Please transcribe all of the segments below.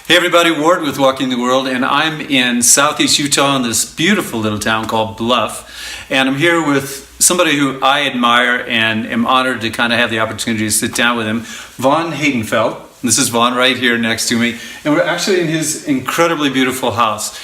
Hey everybody, Ward with Walking the World, and I'm in southeast Utah in this beautiful little town called Bluff, and I'm here with somebody who I admire and am honored to kind of have the opportunity to sit down with him, Vaughn Hadenfeldt. This is Vaughn right here next to me, and we're actually in his incredibly beautiful house.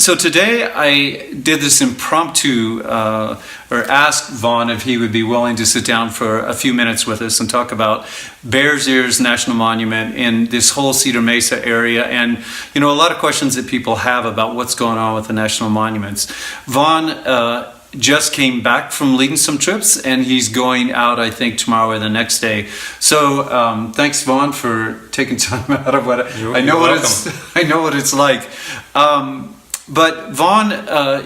So today I did this impromptu, or asked Vaughn if he would be willing to sit down for a few minutes with us and talk about Bears Ears National Monument in this whole Cedar Mesa area, and a lot of questions that people have about what's going on with the national monuments. Vaughn just came back from leading some trips, and he's going out, I think, tomorrow or the next day. So thanks, Vaughn, for taking time out of what I know what it's like. But Vaughn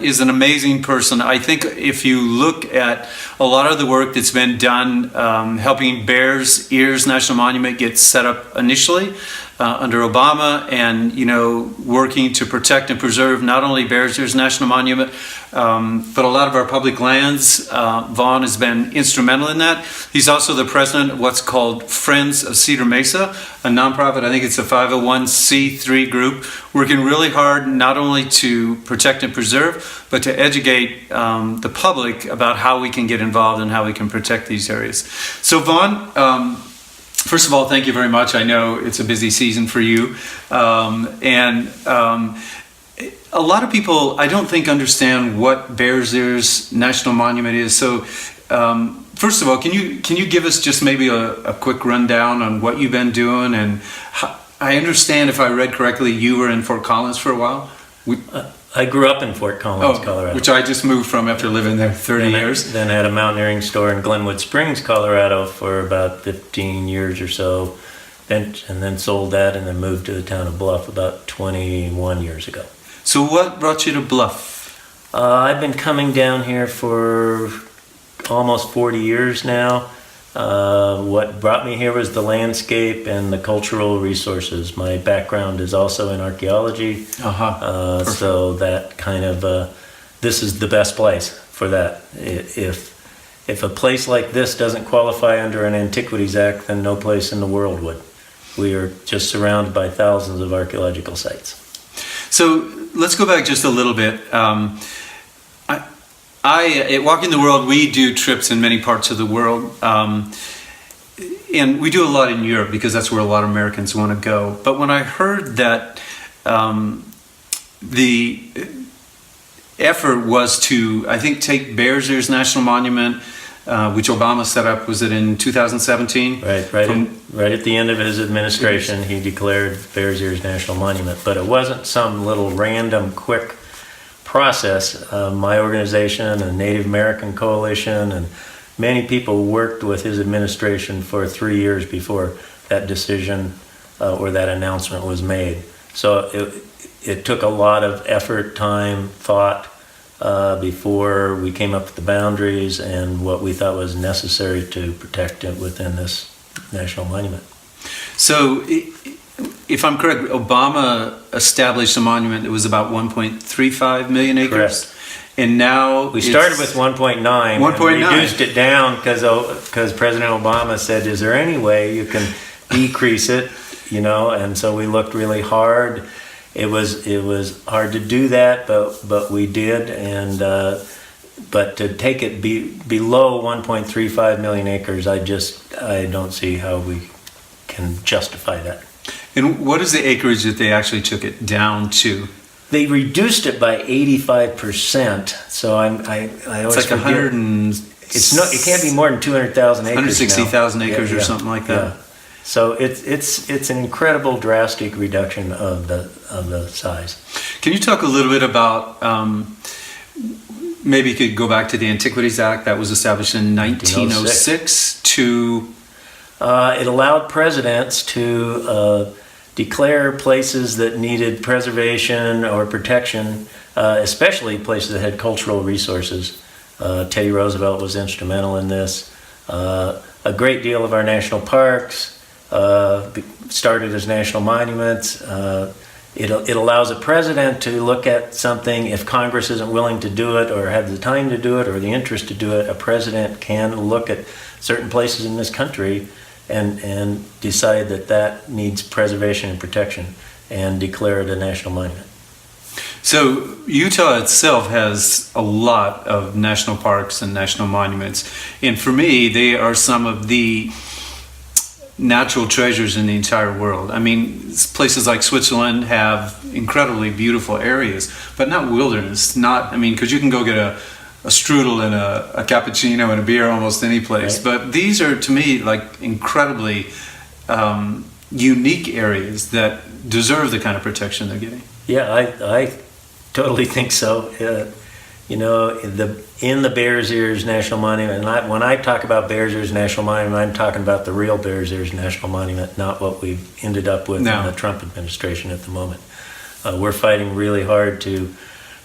is an amazing person. I think if you look at a lot of the work that's been done helping Bears Ears National Monument get set up initially under Obama, and working to protect and preserve not only Bears Ears National Monument, but a lot of our public lands. Vaughn has been instrumental in that. He's also the president of what's called Friends of Cedar Mesa, a nonprofit. I think it's a 501c3 group, working really hard not only to protect and preserve, but to educate the public about how we can get involved and how we can protect these areas. So Vaughn, first of all, thank you very much. I know it's a busy season for you. A lot of people, I don't think, understand what Bears Ears National Monument is. So first of all, can you give us just maybe a quick rundown on what you've been doing? And I understand, if I read correctly, you were in Fort Collins for a while? I grew up in Fort Collins, Colorado. Which I just moved from after living there 30 years. Then had a mountaineering store in Glenwood Springs, Colorado for about 15 years or so. And then sold that and then moved to the town of Bluff about 21 years ago. So what brought you to Bluff? I've been coming down here for almost 40 years now. What brought me here was the landscape and the cultural resources. My background is also in archaeology, so that kind of this is the best place for that. If a place like this doesn't qualify under an Antiquities Act, then no place in the world would. We are just surrounded by thousands of archaeological sites. So let's go back just a little bit. At Walking the World, we do trips in many parts of the world, and we do a lot in Europe because that's where a lot of Americans want to go. But when I heard that the effort was to, I think, take Bears Ears National Monument, which Obama set up, was it in 2017? Right at the end of his administration, he declared Bears Ears National Monument. But it wasn't some little random, quick process. My organization and the Native American Coalition and many people worked with his administration for 3 years before that decision or that announcement was made. So it took a lot of effort, time, thought before we came up with the boundaries and what we thought was necessary to protect it within this national monument. So if I'm correct, Obama established a monument that was about 1.35 million acres. Correct. And now we started with 1.9 and reduced it down because President Obama said, is there any way you can decrease it? And so we looked really hard. It was hard to do that, but we did. And but to take it below 1.35 million acres, I don't see how we can justify that. And what is the acreage that they actually took it down to? They reduced it by 85%. So I always it's like 100 and it can't be more than 200,000 acres. 160,000 acres or something like that. Yeah. So it's an incredible drastic reduction of the size. Can you talk a little bit about maybe you could go back to the Antiquities Act that was established in 1906 to it allowed presidents to declare places that needed preservation or protection, especially places that had cultural resources. Teddy Roosevelt was instrumental in this. A great deal of our national parks started as national monuments. It allows a president to look at something. If Congress isn't willing to do it or have the time to do it or the interest to do it, a president can look at certain places in this country and decide that needs preservation and protection. and declare it a national monument. So Utah itself has a lot of national parks and national monuments, and for me, they are some of the natural treasures in the entire world. I mean, places like Switzerland have incredibly beautiful areas, but not wilderness. Not, I mean, because you can go get a strudel and a cappuccino and a beer almost any place. Right. But these are, to me, like incredibly unique areas that deserve the kind of protection they're getting. Yeah, I totally think so. You know, in the Bears Ears National Monument, and when I talk about Bears Ears National Monument, I'm talking about the real Bears Ears National Monument, not what we've ended up with in the Trump administration at the moment. We're fighting really hard to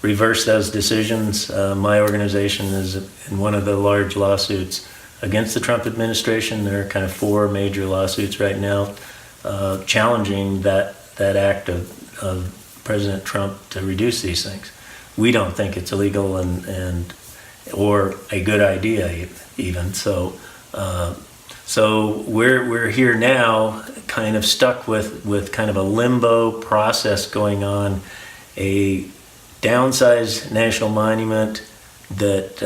reverse those decisions. My organization is in one of the large lawsuits against the Trump administration. There are kind of 4 major lawsuits right now challenging that act of President Trump to reduce these things. We don't think it's illegal and or a good idea even. So we're here now, kind of stuck with kind of a limbo process going on, a downsized national monument that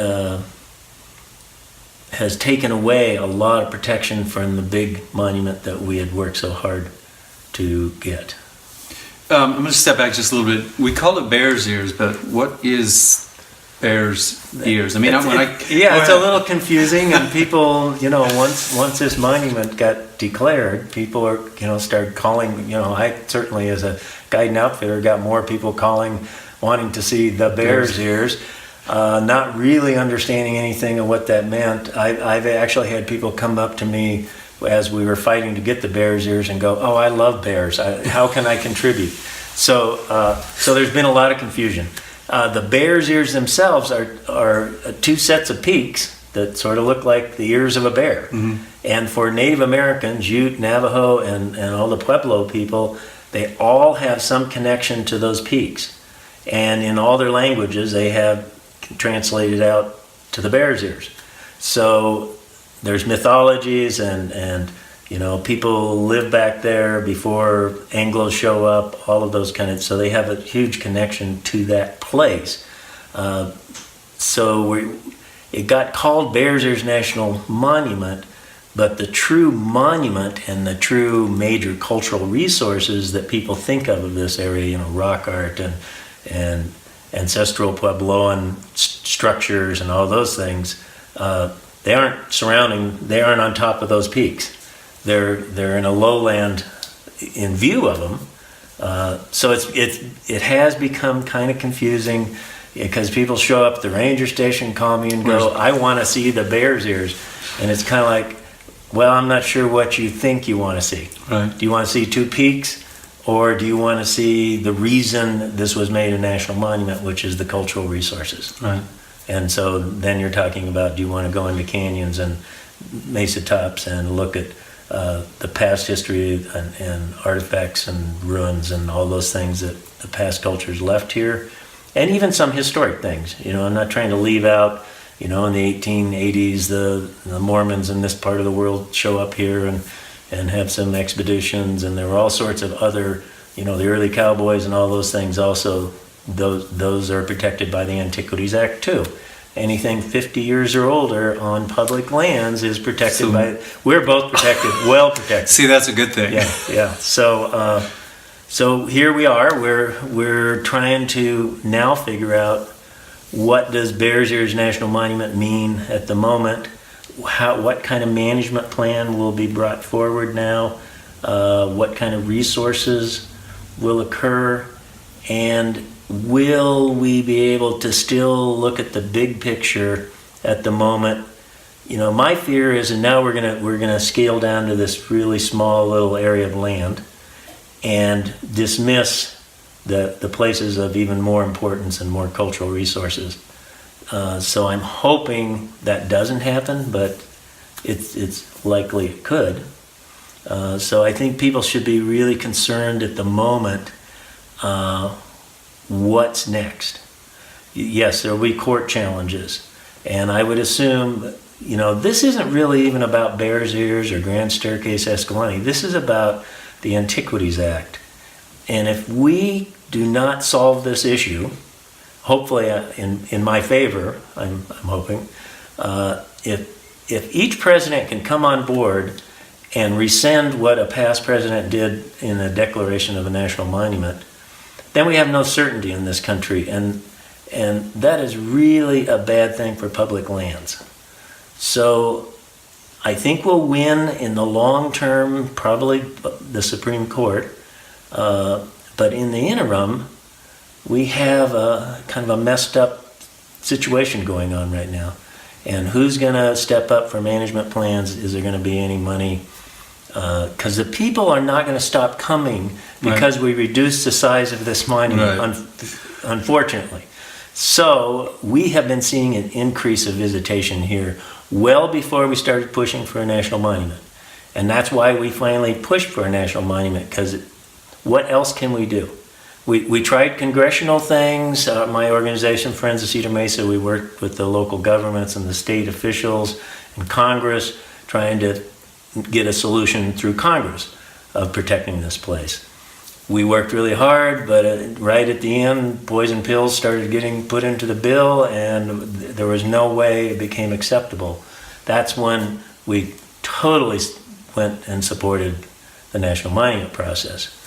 has taken away a lot of protection from the big monument that we had worked so hard to get. I'm going to step back just a little bit. We call it Bears Ears, but what is Bears Ears? I mean, it's a little confusing, and people, you know, once this monument got declared, people are, you know, started calling. You know, I certainly, as a guide and outfitter, got more people calling, wanting to see the Bears Ears, not really understanding anything of what that meant. I've actually had people come up to me as we were fighting to get the Bears Ears and go, "Oh, I love bears. How can I contribute?" So there's been a lot of confusion. The Bears Ears themselves are 2 sets of peaks that sort of look like the ears of a bear. Mm-hmm. And for Native Americans, Ute, Navajo, and all the Pueblo people, they all have some connection to those peaks. And in all their languages, they have translated out to the Bears Ears. So there's mythologies and you know, people live back there before Anglos show up, all of those kind of, so they have a huge connection to that place. It got called Bears Ears National Monument, but the true monument and the true major cultural resources that people think of this area, you know, rock art and ancestral Puebloan structures and all those things, they aren't on top of those peaks. They're in a lowland in view of them. So it has become kind of confusing because people show up at the ranger station, call me and go, "I want to see the Bears Ears." And it's kind of like, well, I'm not sure what you think you want to see. Right. Do you want to see 2 peaks? Or do you want to see the reason this was made a national monument, which is the cultural resources? Right. And so then you're talking about, do you want to go into canyons and mesa tops and look at the past history and artifacts and ruins and all those things that the past cultures left here, and even some historic things. You know, I'm not trying to leave out, you know, in the 1880s, the Mormons in this part of the world show up here and have some expeditions, and there were all sorts of other, you know, the early cowboys and all those things also, those are protected by the Antiquities Act too. Anything 50 years or older on public lands is protected we're both protected, well protected. See, that's a good thing. Yeah. So here we are, we're trying to now figure out, what does Bears Ears National Monument mean at the moment? What kind of management plan will be brought forward now? What kind of resources will occur? And will we be able to still look at the big picture at the moment? You know, my fear is, and now we're gonna scale down to this really small little area of land and dismiss the places of even more importance and more cultural resources. So I'm hoping that doesn't happen, but it's likely it could. So I think people should be really concerned at the moment, what's next. Yes, there will be court challenges, and I would assume, you know, this isn't really even about Bears Ears or Grand Staircase Escalante. This is about the Antiquities Act. And if we do not solve this issue, hopefully in my favor, I'm hoping, if each president can come on board and rescind what a past president did in the declaration of a national monument, then we have no certainty in this country, and that is really a bad thing for public lands. So I think we'll win in the long term, probably the Supreme Court, but in the interim, we have a kind of a messed up situation going on right now. And who's going to step up for management plans? Is there going to be any money? Because the people are not going to stop coming because we reduced the size of this monument, unfortunately. So we have been seeing an increase of visitation here well before we started pushing for a national monument. And that's why we finally pushed for a national monument, because what else can we do? We tried congressional things. My organization, Friends of Cedar Mesa, we worked with the local governments and the state officials and Congress trying to get a solution through Congress of protecting this place. We worked really hard, but right at the end, poison pills started getting put into the bill, and there was no way it became acceptable. That's when we totally went and supported the national monument process.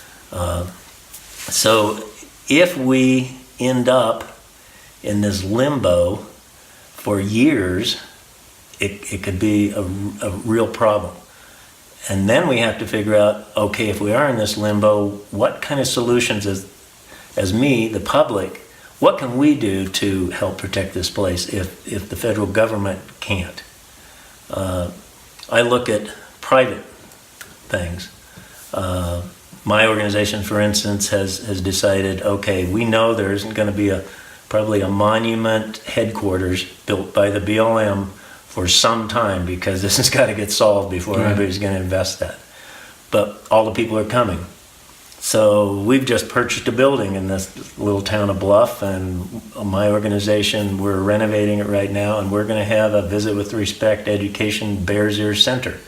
So if we end up in this limbo for years, it could be a real problem. And then we have to figure out, okay, if we are in this limbo, what kind of solutions as me, the public, what can we do to help protect this place if the federal government can't? I look at private things. My organization, for instance, has decided, okay, we know there isn't going to be probably a monument headquarters built by the BLM for some time, because this has got to get solved before anybody's going to invest that. But all the people are coming. So we've just purchased a building in this little town of Bluff, and my organization, we're renovating it right now, and we're going to have a Visit with Respect Education Bears Ears Center.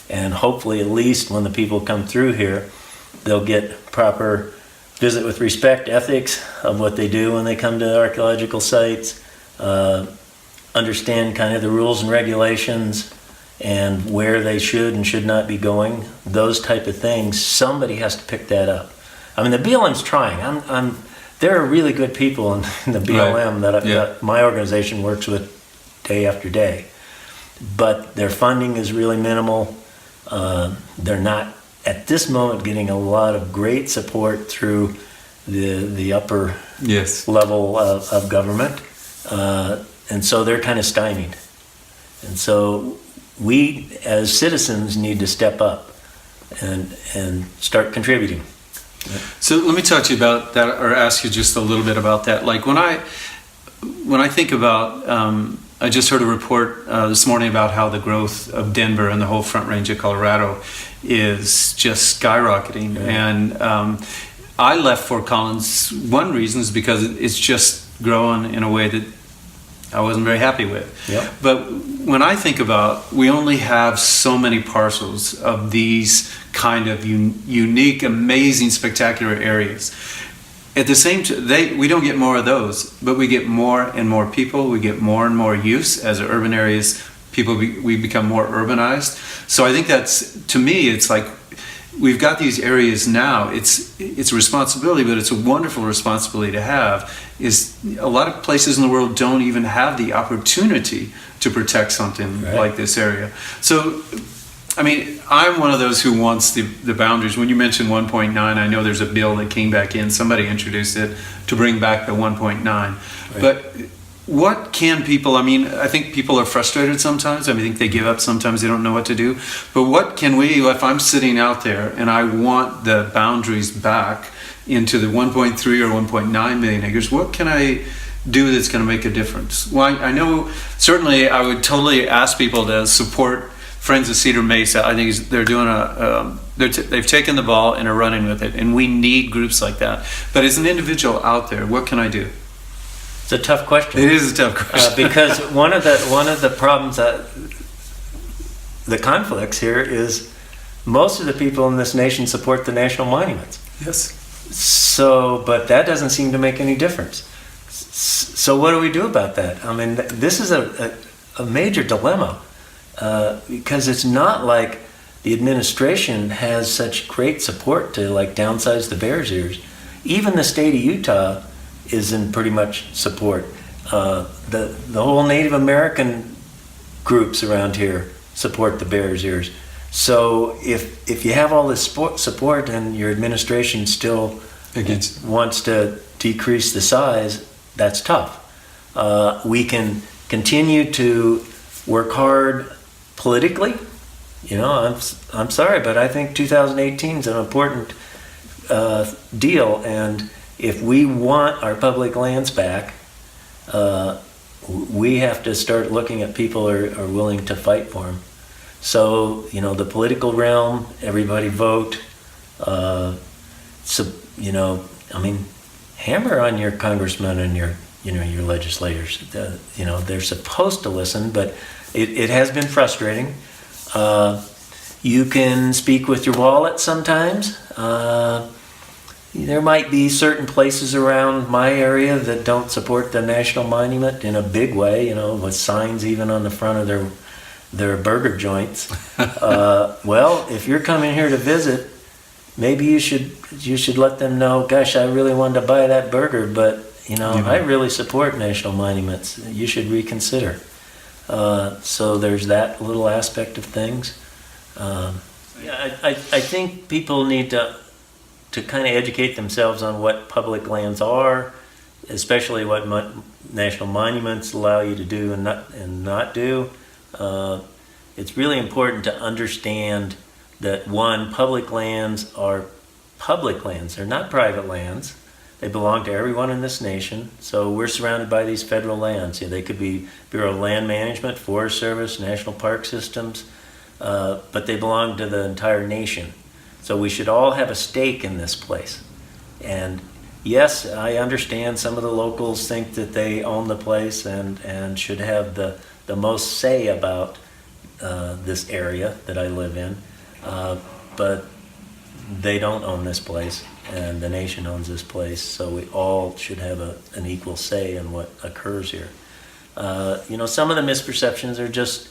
And hopefully, at least when the people come through here, they'll get proper visit with respect ethics of what they do when they come to archaeological sites, understand kind of the rules and regulations and where they should and should not be going, those type of things. Somebody has to pick that up. I mean, the BLM's trying. There are really good people in the BLM that my organization works with day after day, but their funding is really minimal. They're not at this moment getting a lot of great support through the upper level of government. And so they're kind of stymied. And so we as citizens need to step up and start contributing. So let me talk to you about that, or ask you just a little bit about that. Like when I think about, I just heard a report this morning about how the growth of Denver and the whole Front Range of Colorado is just skyrocketing. And I left Fort Collins, one reason is because it's just growing in a way that I wasn't very happy with. Yep. But when I think about, we only have so many parcels of these kind of unique, amazing, spectacular areas. At the same time, we don't get more of those, but we get more and more people. We get more and more use as urban areas. We become more urbanized. So I think that's, to me, it's like we've got these areas now. It's a responsibility, but it's a wonderful responsibility to have. Is a lot of places in the world don't even have the opportunity to protect something like this area. So, I mean, I'm one of those who wants the boundaries. When you mentioned 1.9, I know there's a bill that came back in. Somebody introduced it to bring back the 1.9. Right. But what can people, I mean, I think people are frustrated sometimes. I think they give up sometimes. They don't know what to do. But what can we, if I'm sitting out there and I want the boundaries back into the 1.3 or 1.9 million acres, what can I do that's going to make a difference? Well, I know certainly I would totally ask people to support Friends of Cedar Mesa. I think they're doing they've taken the ball and are running with it, and we need groups like that. But as an individual out there, what can I do? It's a tough question. It is a tough question because one of the problems the conflicts here is most of the people in this nation support the national monuments. Yes. So, but that doesn't seem to make any difference. So what do we do about that? I mean, this is a major dilemma because it's not like the administration has such great support to like downsize the Bears Ears. Even the state of Utah is in pretty much support. The whole Native American groups around here support the Bears Ears. So if you have all this support and your administration still wants to decrease the size, that's tough. We can continue to work hard politically. You know, I'm sorry, but I think 2018 is an important deal, and if we want our public lands back, we have to start looking at people who are willing to fight for them. So, you know, the political realm, everybody vote. So, you know, I mean, hammer on your congressmen and your legislators. You know, they're supposed to listen, but it has been frustrating. You can speak with your wallet sometimes. There might be certain places around my area that don't support the national monument in a big way, you know, with signs even on the front of their burger joints. Well, if you're coming here to visit, maybe you should let them know, gosh, I really wanted to buy that burger, but you know, I really support national monuments. You should reconsider. So there's that little aspect of things. Yeah, I think people need to kind of educate themselves on what public lands are, especially what national monuments allow you to do and not do. It's really important to understand that, one, public lands are public lands. They're not private lands. They belong to everyone in this nation. So we're surrounded by these federal lands. Yeah, they could be Bureau of Land Management, Forest Service, National Park Systems, but they belong to the entire nation. So we should all have a stake in this place. And yes, I understand some of the locals think that they own the place and should have the most say about this area that I live in, but they don't own this place, and the nation owns this place, so we all should have an equal say in what occurs here. You know, some of the misperceptions are just,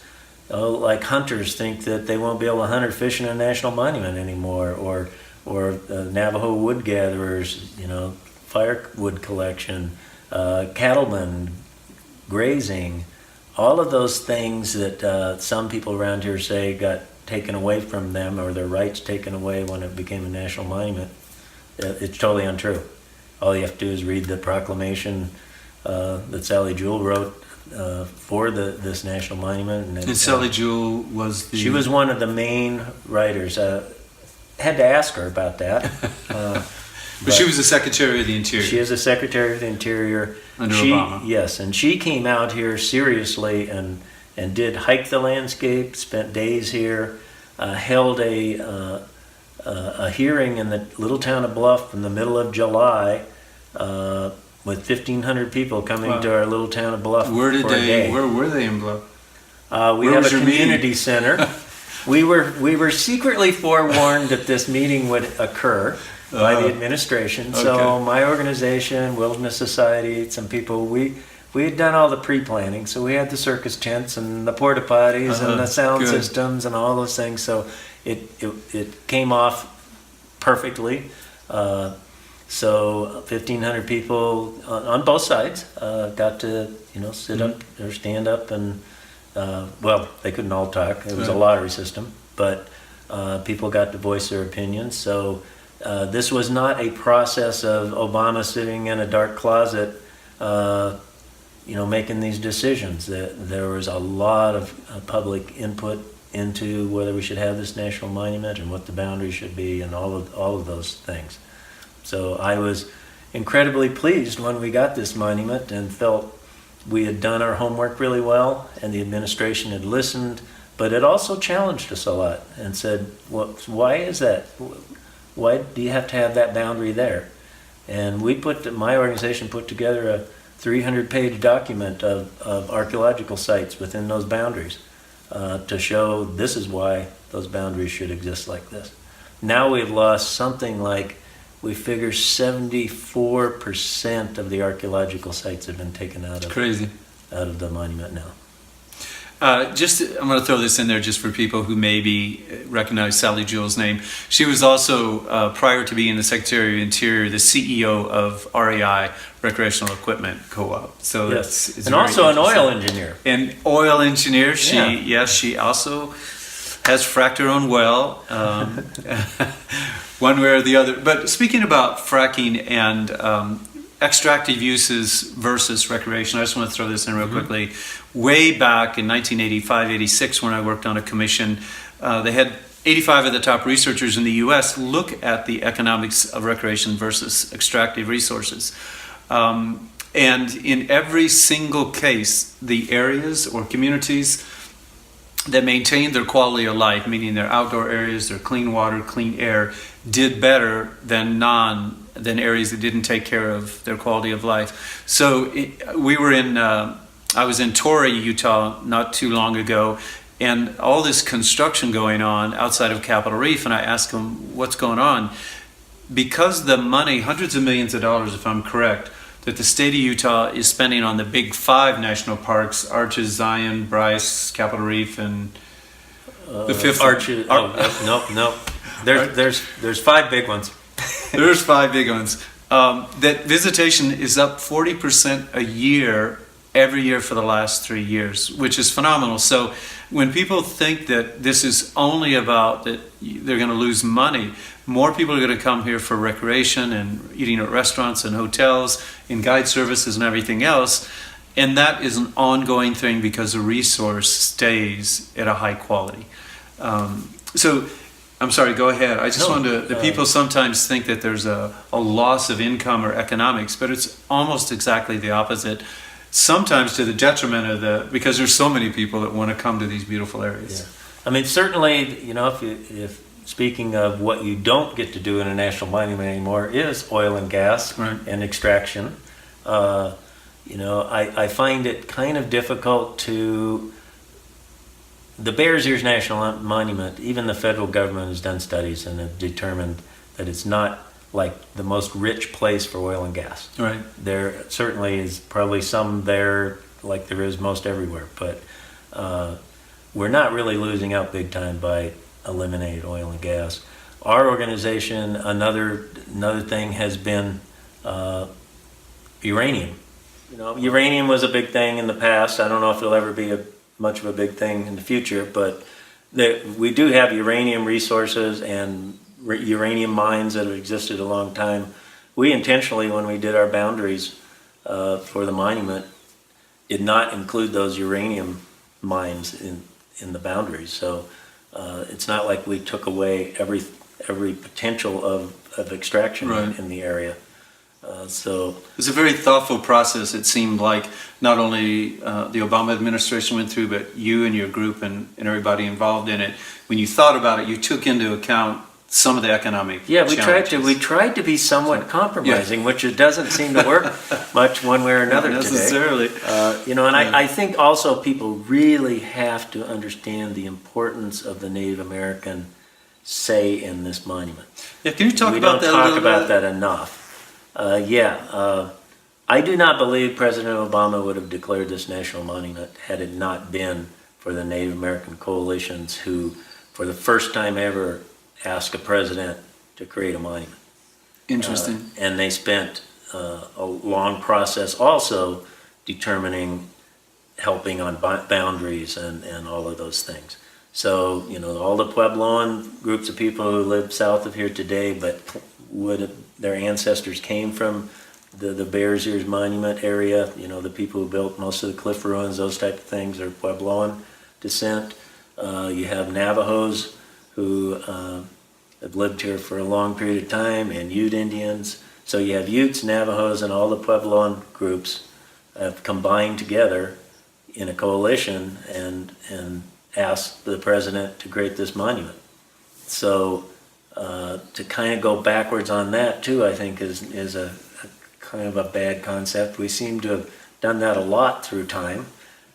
like hunters think that they won't be able to hunt or fish in a national monument anymore, or Navajo wood gatherers, you know, firewood collection, cattlemen, grazing, all of those things that some people around here say got taken away from them, or their rights taken away when it became a national monument. It's totally untrue. All you have to do is read the proclamation that Sally Jewell wrote for this national monument. And Sally Jewell was she was one of the main writers. Had to ask her about that. But she was the Secretary of the Interior. She is the Secretary of the Interior. Under Obama. Yes, and she came out here seriously and did hike the landscape, spent days here, held a hearing in the little town of Bluff in the middle of July with 1,500 people coming to our little town of Bluff for a day. Where were they in Bluff? We have a community center. We were secretly forewarned that this meeting would occur by the administration. Okay. So my organization, Wilderness Society, some people, we had done all the pre-planning. So we had the circus tents and the porta potties and the sound systems and all those things. So it came off perfectly. So 1,500 people on both sides got to sit up or stand up and well, they couldn't all talk. It was a lottery system, but people got to voice their opinions. So this was not a process of Obama sitting in a dark closet, making these decisions. There was a lot of public input into whether we should have this national monument and what the boundaries should be and all of those things. So I was incredibly pleased when we got this monument and felt we had done our homework really well and the administration had listened, but it also challenged us a lot and said, well, why is that? Why do you have to have that boundary there? And my organization put together a 300-page document of archaeological sites within those boundaries to show this is why those boundaries should exist like this. Now we've lost something like we figure 74% of the archaeological sites have been taken out of the monument now. I'm going to throw this in there just for people who maybe recognize Sally Jewell's name. She was also, prior to being the Secretary of Interior, the CEO of REI, Recreational Equipment Co-op. So Yes, it's and very also an oil interesting. engineer. An oil engineer. Yeah. She also has fracked her own well, one way or the other. But speaking about fracking and extractive uses versus recreation, I just want to throw this in real quickly. Way back in 1985-86, when I worked on a commission, they had 85 of the top researchers in the U.S. look at the economics of recreation versus extractive resources. And in every single case, the areas or communities that maintained their quality of life, meaning their outdoor areas, their clean water, clean air, did better than areas that didn't take care of their quality of life. So I was in Torrey, Utah, not too long ago, and all this construction going on outside of Capitol Reef, and I asked them, what's going on? Because the money, hundreds of millions of dollars, if I'm correct, that the state of Utah is spending on the big 5 national parks, Arches, Zion, Bryce, Capitol Reef, and the fifth Arches. No. There's 5 big ones. There's 5 big ones. That visitation is up 40% a year, every year for the last 3 years, which is phenomenal. So when people think that this is only about that they're going to lose money, more people are going to come here for recreation and eating at restaurants and hotels and guide services and everything else. And that is an ongoing thing because the resource stays at a high quality. So I'm sorry, go ahead. I just wanted to, people sometimes think that there's a loss of income or economics, but it's almost exactly the opposite. Sometimes to the detriment of because there's so many people that want to come to these beautiful areas. Yeah. I mean, certainly, if speaking of what you don't get to do in a national monument anymore is oil and gas and extraction. I find it kind of difficult to. The Bears Ears National Monument, even the federal government has done studies and have determined that it's not like the most rich place for oil and gas. Right. There certainly is probably some there like there is most everywhere, but we're not really losing out big time by eliminating oil and gas. Our organization, another thing has been uranium. Uranium was a big thing in the past. I don't know if it'll ever be much of a big thing in the future, but we do have uranium resources and uranium mines that have existed a long time. We intentionally, when we did our boundaries for the monument, did not include those uranium mines in the boundaries. So it's not like we took away every potential of extraction in the area. So it's a very thoughtful process. It seemed like not only the Obama administration went through, but you and your group and everybody involved in it. When you thought about it, you took into account some of the economic challenges. We tried to be somewhat compromising, which it doesn't seem to work much one way or another Not necessarily. today. I think also people really have to understand the importance of the Native American say in this monument. Yeah, can you talk we about don't that? talk about that enough. I do not believe President Obama would have declared this national monument had it not been for the Native American coalitions who, for the first time ever, asked a president to create a monument. Interesting. And they spent a long process also determining, helping on boundaries and all of those things. So, all the Puebloan groups of people who live south of here today, but their ancestors came from the Bears Ears Monument area, the people who built most of the cliff ruins, those type of things, are Puebloan descent. You have Navajos who have lived here for a long period of time, and Ute Indians. So you have Utes, Navajos, and all the Puebloan groups have combined together in a coalition and asked the president to create this monument. So to kind of go backwards on that too, I think is a kind of a bad concept. We seem to have done that a lot through time.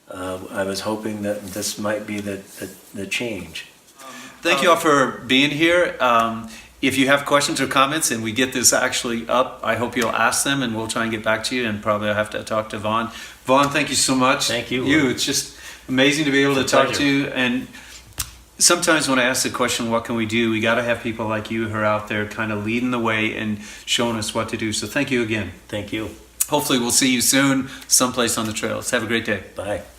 I was hoping that this might be the change. Thank you all for being here. if you have questions or comments and we get this actually up, I hope you'll ask them and we'll try and get back to you. And probably I'll have to talk to Vaughn. Vaughn, thank you so much. Thank you. It's just amazing to be able to It's a talk pleasure. to you. And sometimes when I ask the question, what can we do? We got to have people like you who are out there kind of leading the way and showing us what to do. So thank you again. Thank you. Hopefully we'll see you soon someplace on the trails. Have a great day. Bye.